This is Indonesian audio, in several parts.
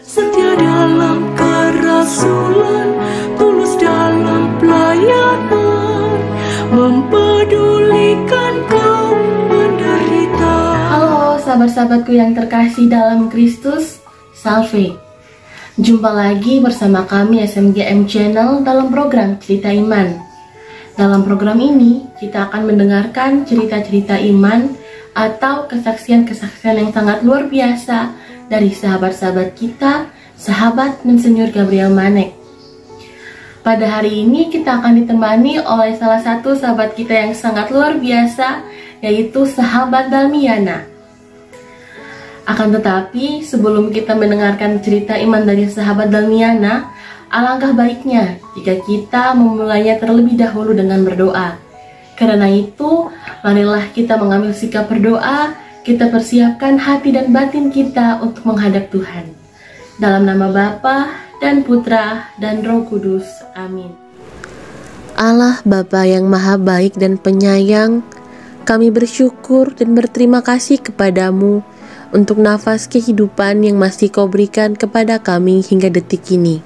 setia dalam kerasulan, tulus dalam pelayanan, mempedulikan kaum menderita. Halo sahabat-sahabatku yang terkasih dalam Kristus, Salve. Jumpa lagi bersama kami SMGM Channel dalam program Cerita Iman. Dalam program ini, kita akan mendengarkan cerita-cerita iman atau kesaksian-kesaksian yang sangat luar biasa dari sahabat-sahabat kita, sahabat Monsinyor Gabriel Manek. Pada hari ini kita akan ditemani oleh salah satu sahabat kita yang sangat luar biasa, yaitu sahabat Dalmiana. Akan tetapi, sebelum kita mendengarkan cerita iman dari sahabat Dalmiana, alangkah baiknya jika kita memulainya terlebih dahulu dengan berdoa. Karena itu, marilah kita mengambil sikap berdoa, kita persiapkan hati dan batin kita untuk menghadap Tuhan. Dalam nama Bapa dan Putra dan Roh Kudus. Amin. Allah Bapa yang Maha Baik dan Penyayang, kami bersyukur dan berterima kasih kepadamu untuk nafas kehidupan yang masih Kau berikan kepada kami hingga detik ini.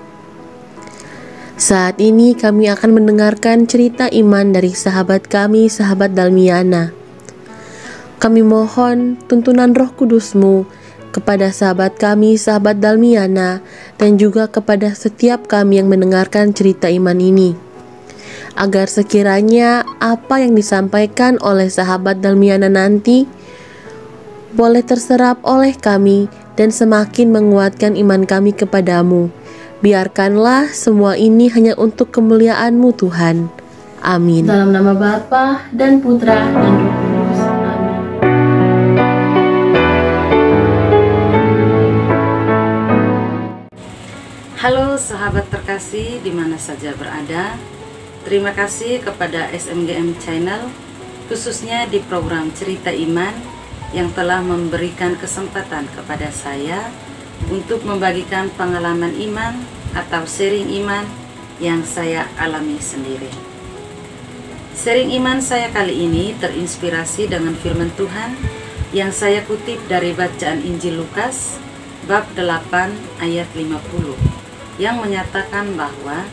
Saat ini kami akan mendengarkan cerita iman dari sahabat kami, sahabat Dalmiana. Kami mohon tuntunan Roh Kudus-Mu kepada sahabat kami, sahabat Dalmiana, dan juga kepada setiap kami yang mendengarkan cerita iman ini, agar sekiranya apa yang disampaikan oleh sahabat Dalmiana nanti boleh terserap oleh kami dan semakin menguatkan iman kami kepadamu. Biarkanlah semua ini hanya untuk kemuliaan-Mu Tuhan. Amin. Dalam nama Bapa dan Putra dan Roh Kudus. Amin. Halo sahabat terkasih di mana saja berada. Terima kasih kepada SMGM Channel, khususnya di program Cerita Iman, yang telah memberikan kesempatan kepada saya untuk membagikan pengalaman iman atau sharing iman yang saya alami sendiri. Sharing iman saya kali ini terinspirasi dengan firman Tuhan yang saya kutip dari bacaan Injil Lukas bab 8 ayat 50 yang menyatakan bahwa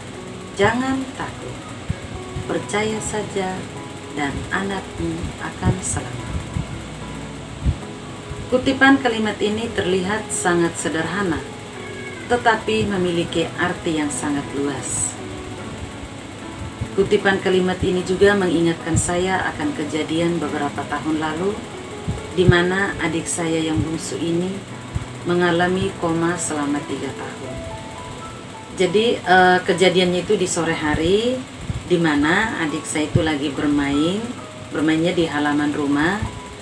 jangan takut, percaya saja dan anakmu akan selamat. Kutipan kalimat ini terlihat sangat sederhana, tetapi memiliki arti yang sangat luas. Kutipan kalimat ini juga mengingatkan saya akan kejadian beberapa tahun lalu, di mana adik saya yang bungsu ini mengalami koma selama 3 tahun. Jadi kejadiannya itu di sore hari, di mana adik saya itu lagi bermainnya di halaman rumah.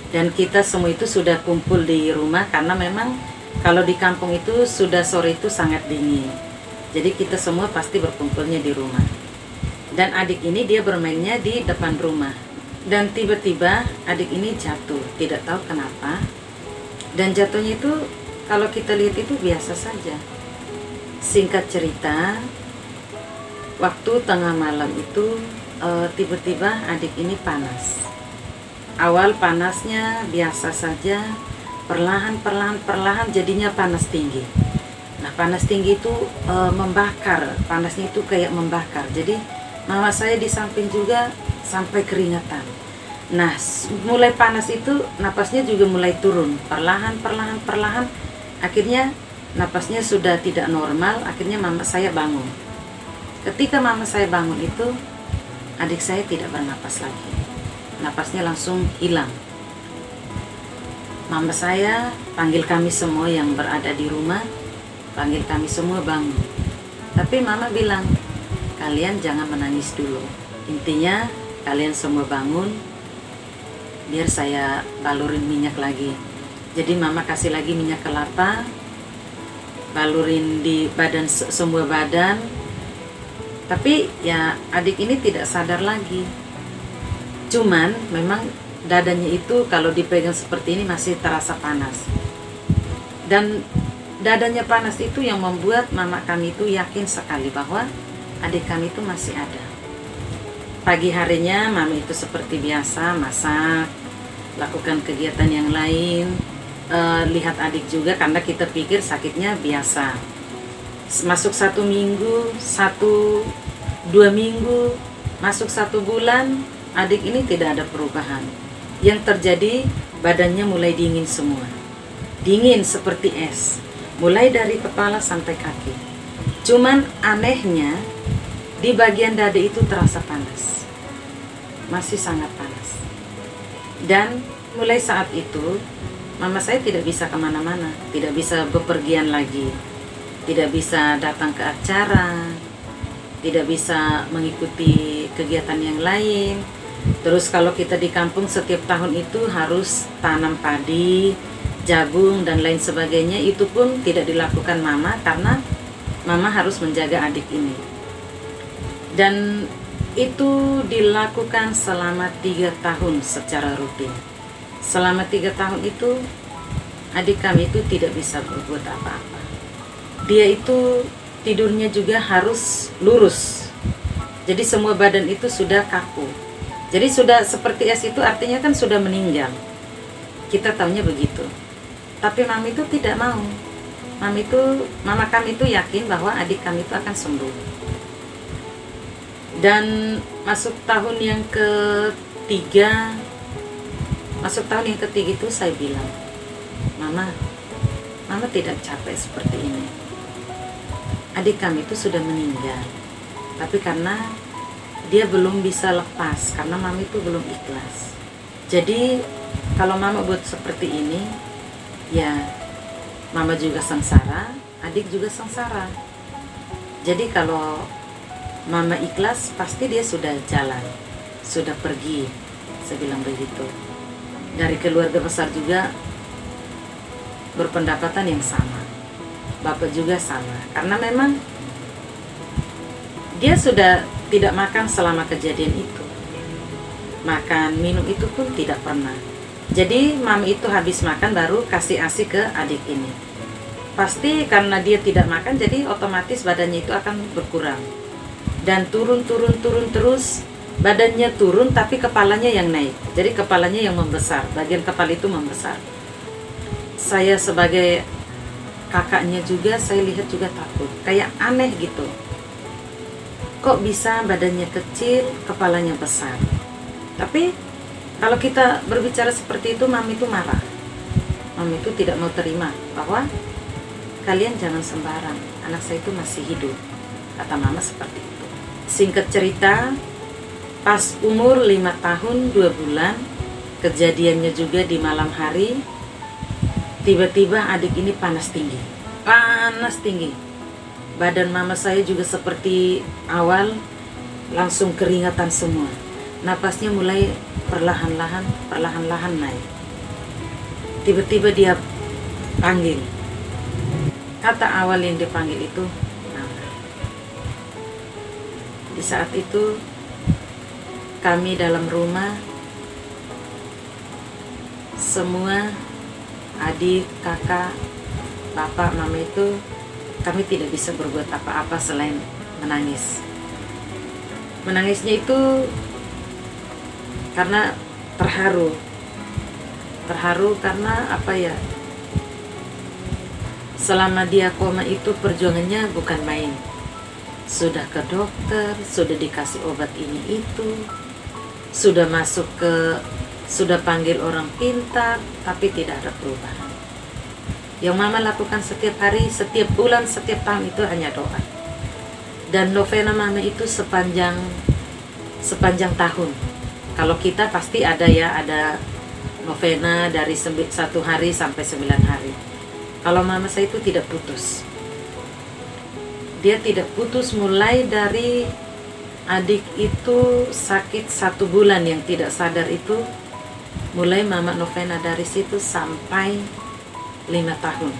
Dan kita semua itu sudah kumpul di rumah karena memang kalau di kampung itu sudah sore itu sangat dingin. Jadi kita semua pasti berkumpulnya di rumah. Dan adik ini dia bermainnya di depan rumah. Dan tiba-tiba adik ini jatuh, tidak tahu kenapa. Dan jatuhnya itu kalau kita lihat itu biasa saja. Singkat cerita, waktu tengah malam itu tiba-tiba adik ini panas. Awal panasnya biasa saja, perlahan jadinya panas tinggi. Nah, panas tinggi itu membakar, panasnya itu kayak membakar. Jadi mama saya di samping juga sampai keringatan. Nah, mulai panas itu napasnya juga mulai turun, perlahan. Akhirnya napasnya sudah tidak normal, akhirnya mama saya bangun. Ketika mama saya bangun itu, adik saya tidak bernapas lagi. Napasnya langsung hilang. Mama saya panggil kami semua yang berada di rumah, panggil kami semua bangun. Tapi mama bilang, kalian jangan menangis dulu. Intinya kalian semua bangun, biar saya balurin minyak lagi. Jadi mama kasih lagi minyak kelapa, balurin di badan, semua badan. Tapi ya adik ini tidak sadar lagi. Cuman memang dadanya itu kalau dipegang seperti ini masih terasa panas. Dan dadanya panas itu yang membuat mama kami itu yakin sekali bahwa adik kami itu masih ada. Pagi harinya mama itu seperti biasa masak, lakukan kegiatan yang lain. lihat adik juga, karena kita pikir sakitnya biasa. Masuk 1 minggu, 1-2 minggu, masuk 1 bulan, adik ini tidak ada perubahan. Yang terjadi, badannya mulai dingin semua, dingin seperti es, mulai dari kepala sampai kaki. Cuman anehnya di bagian dada itu terasa panas, masih sangat panas. Dan mulai saat itu mama saya tidak bisa kemana-mana, tidak bisa bepergian lagi, tidak bisa datang ke acara, tidak bisa mengikuti kegiatan yang lain. Terus kalau kita di kampung setiap tahun itu harus tanam padi, jagung dan lain sebagainya, itu pun tidak dilakukan mama karena mama harus menjaga adik ini. Dan itu dilakukan selama 3 tahun secara rutin. Selama 3 tahun itu adik kami itu tidak bisa berbuat apa-apa. Dia itu tidurnya juga harus lurus. Jadi semua badan itu sudah kaku. Jadi sudah seperti es, itu artinya kan sudah meninggal. Kita tahunya begitu. Tapi mami itu tidak mau. Mama kami itu yakin bahwa adik kami itu akan sembuh. Dan masuk tahun yang ketiga itu saya bilang, Mama tidak capek seperti ini. Adik kami itu sudah meninggal, tapi karena dia belum bisa lepas, karena mama itu belum ikhlas. Jadi kalau mama buat seperti ini, ya mama juga sengsara, adik juga sengsara. Jadi kalau mama ikhlas, pasti dia sudah jalan, sudah pergi. Saya bilang begitu. Dari keluarga besar juga berpendapatan yang sama, bapak juga sama, karena memang dia sudah tidak makan selama kejadian itu. Makan, minum itu pun tidak pernah. Jadi mami itu habis makan baru kasih ASI ke adik ini. Pasti karena dia tidak makan, jadi otomatis badannya itu akan berkurang. Dan turun terus. Badannya turun tapi kepalanya yang naik. Jadi kepalanya yang membesar, bagian kepala itu membesar. Saya sebagai kakaknya juga, saya lihat juga takut. Kayak aneh gitu. Kok bisa badannya kecil, kepalanya besar? Tapi kalau kita berbicara seperti itu, mami itu marah. Mami itu tidak mau terima bahwa kalian jangan sembarang, anak saya itu masih hidup. Kata mama seperti itu. Singkat cerita, pas umur 5 tahun 2 bulan, kejadiannya juga di malam hari, tiba-tiba adik ini panas tinggi. Badan mama saya juga seperti awal, langsung keringatan semua. Napasnya mulai perlahan-lahan naik. Tiba-tiba dia panggil. Kata awal yang dipanggil itu, Mama. Di saat itu, kami dalam rumah, semua adik, kakak, bapak, mama itu, kami tidak bisa berbuat apa-apa selain menangis. Menangisnya itu karena terharu karena apa ya, selama dia koma itu perjuangannya bukan main. Sudah ke dokter, sudah dikasih obat ini itu, sudah sudah panggil orang pintar, tapi tidak ada perubahan. Yang mama lakukan setiap hari, setiap bulan, setiap tahun itu hanya doa. Dan novena mama itu sepanjang tahun. Kalau kita pasti ada novena dari 1 hari sampai 9 hari. Kalau mama saya itu tidak putus. Dia tidak putus mulai dari adik itu sakit 1 bulan yang tidak sadar itu. Mulai mama novena dari situ sampai 5 tahun.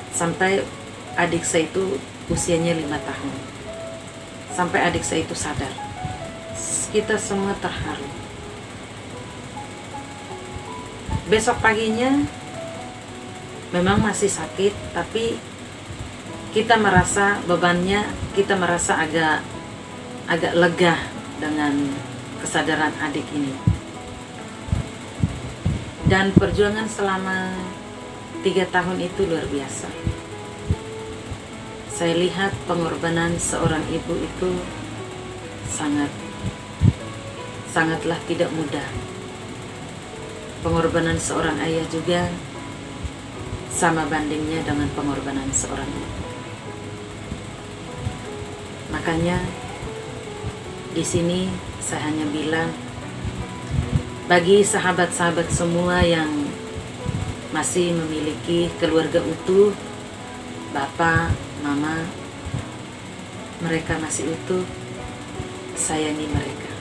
Sampai adik saya itu usianya 5 tahun. Sampai adik saya itu sadar. Kita semua terharu. Besok paginya memang masih sakit, tapi kita merasa bebannya, kita merasa agak lega dengan kesadaran adik ini. Dan perjuangan selama 3 tahun itu luar biasa. Saya lihat pengorbanan seorang ibu itu sangatlah tidak mudah. Pengorbanan seorang ayah juga sama bandingnya dengan pengorbanan seorang ibu. Makanya di sini saya hanya bilang bagi sahabat-sahabat semua yang masih memiliki keluarga utuh, bapak, mama, mereka masih utuh, sayangi mereka.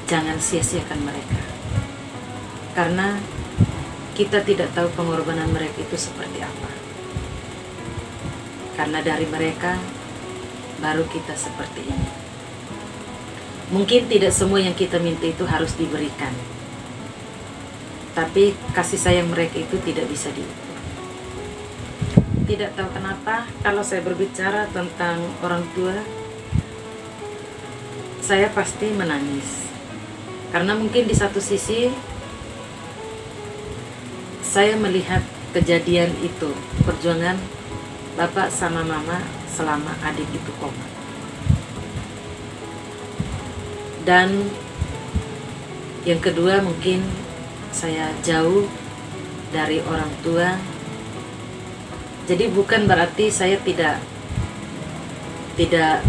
Jangan sia-siakan mereka. Karena kita tidak tahu pengorbanan mereka itu seperti apa. Karena dari mereka baru kita seperti ini. Mungkin tidak semua yang kita minta itu harus diberikan, tapi kasih sayang mereka itu tidak bisa diukur. Tidak tahu kenapa kalau saya berbicara tentang orang tua, saya pasti menangis. Karena mungkin di satu sisi saya melihat kejadian itu, perjuangan bapak sama mama selama adik itu koma. Dan yang kedua, mungkin saya jauh dari orang tua. Jadi bukan berarti saya tidak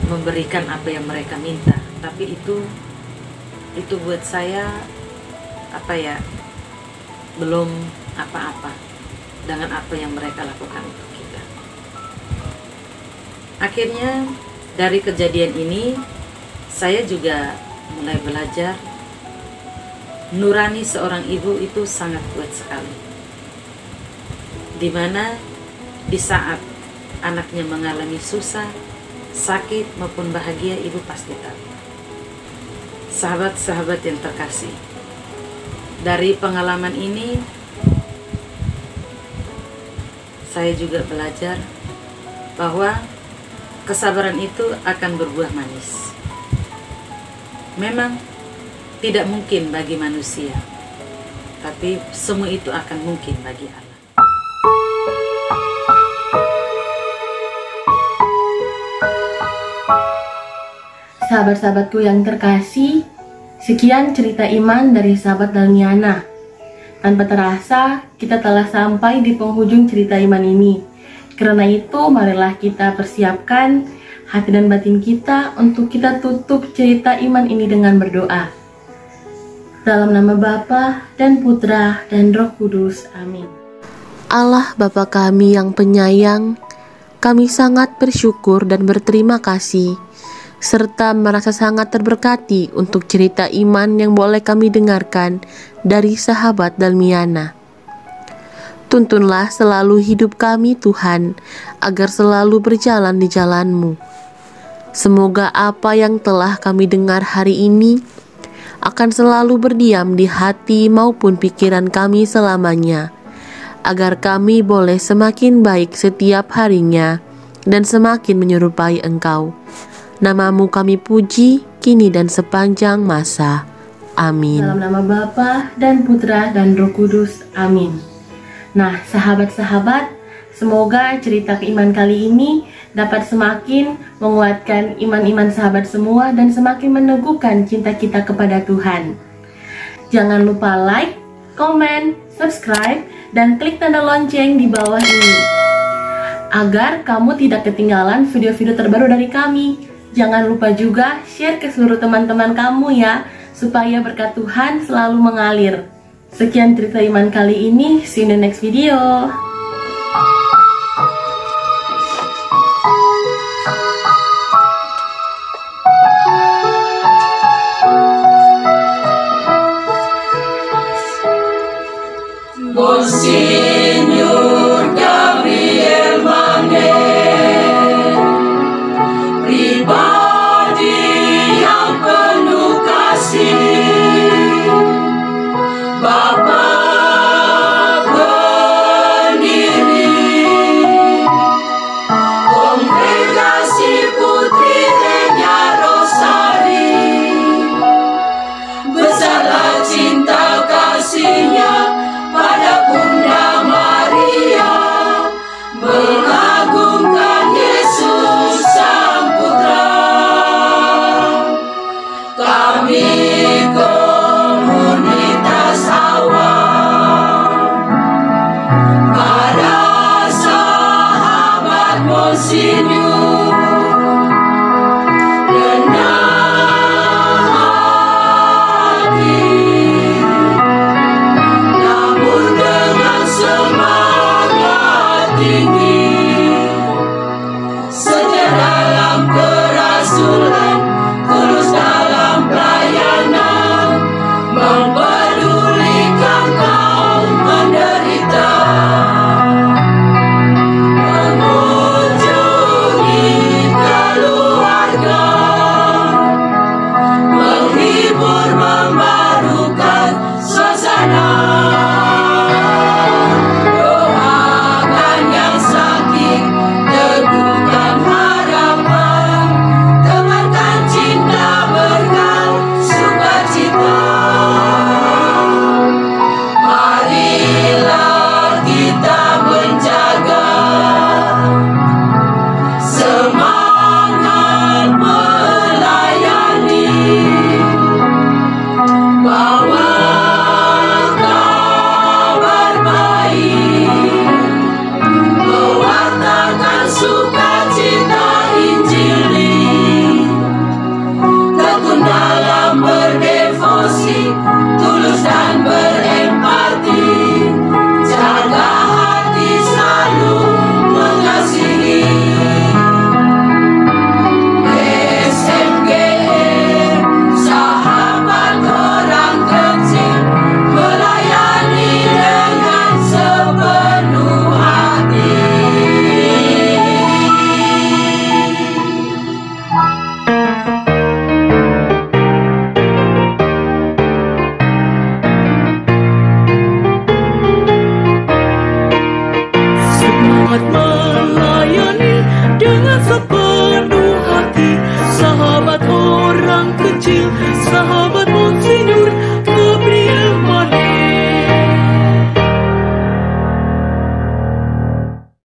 memberikan apa yang mereka minta, tapi itu buat saya belum apa-apa dengan apa yang mereka lakukan untuk kita. Akhirnya dari kejadian ini saya juga mulai belajar nurani seorang ibu itu sangat kuat sekali. Dimana di saat anaknya mengalami susah, sakit maupun bahagia, ibu pasti tahu. Sahabat-sahabat yang terkasih, dari pengalaman ini saya juga belajar bahwa kesabaran itu akan berbuah manis. Memang tidak mungkin bagi manusia, tapi semua itu akan mungkin bagi Allah. Sahabat-sahabatku yang terkasih, sekian cerita iman dari sahabat Dalmiana. Tanpa terasa, kita telah sampai di penghujung cerita iman ini. Karena itu, marilah kita persiapkan hati dan batin kita untuk kita tutup cerita iman ini dengan berdoa. Dalam nama Bapa dan Putra dan Roh Kudus. Amin. Allah Bapa kami yang penyayang, kami sangat bersyukur dan berterima kasih, serta merasa sangat terberkati untuk cerita iman yang boleh kami dengarkan dari sahabat Dalmiana. Tuntunlah selalu hidup kami Tuhan, agar selalu berjalan di jalan-Mu. Semoga apa yang telah kami dengar hari ini akan selalu berdiam di hati maupun pikiran kami selamanya, agar kami boleh semakin baik setiap harinya dan semakin menyerupai Engkau. Nama-Mu kami puji, kini dan sepanjang masa. Amin. Dalam nama Bapa dan Putra dan Roh Kudus. Amin. Nah, sahabat-sahabat, semoga cerita keiman kali ini dapat semakin menguatkan iman-iman sahabat semua dan semakin meneguhkan cinta kita kepada Tuhan. Jangan lupa like, komen, subscribe, dan klik tanda lonceng di bawah ini, agar kamu tidak ketinggalan video-video terbaru dari kami. Jangan lupa juga share ke seluruh teman-teman kamu ya, supaya berkat Tuhan selalu mengalir. Sekian cerita iman kali ini, see you in the next video. Monsignor Gabriel Manet, pribadi yang penuh kasih, Bapak pendiri Kongregasi Putri Renya Rosari, besarlah cinta kasihnya pada Bunda tersenyum, rendah hati, namun dengan semangat tinggi, setia dalam kerasulan, tulus dalam pelayanan, mempedulikan kaum menderita, mengunjungi keluarga, menghibur, membarukan suasana, doakan yang sakit, teguhkan harapan, tebarkan cinta, berkat sukacita. Marilah kita menjaga semangat melayani, bawa kabar baik, mewartakan sukacita Injili, tekun dalam berdevosi, tulus dan berempati, jaga hati selalu mengasihi. SMGM, sahabat orang kecil, melayani dengan sepenuh hati. Semangat melayani dengan sepenuh hati, sahabat orang kecil, sahabat Monsinyur Gabriel Mani.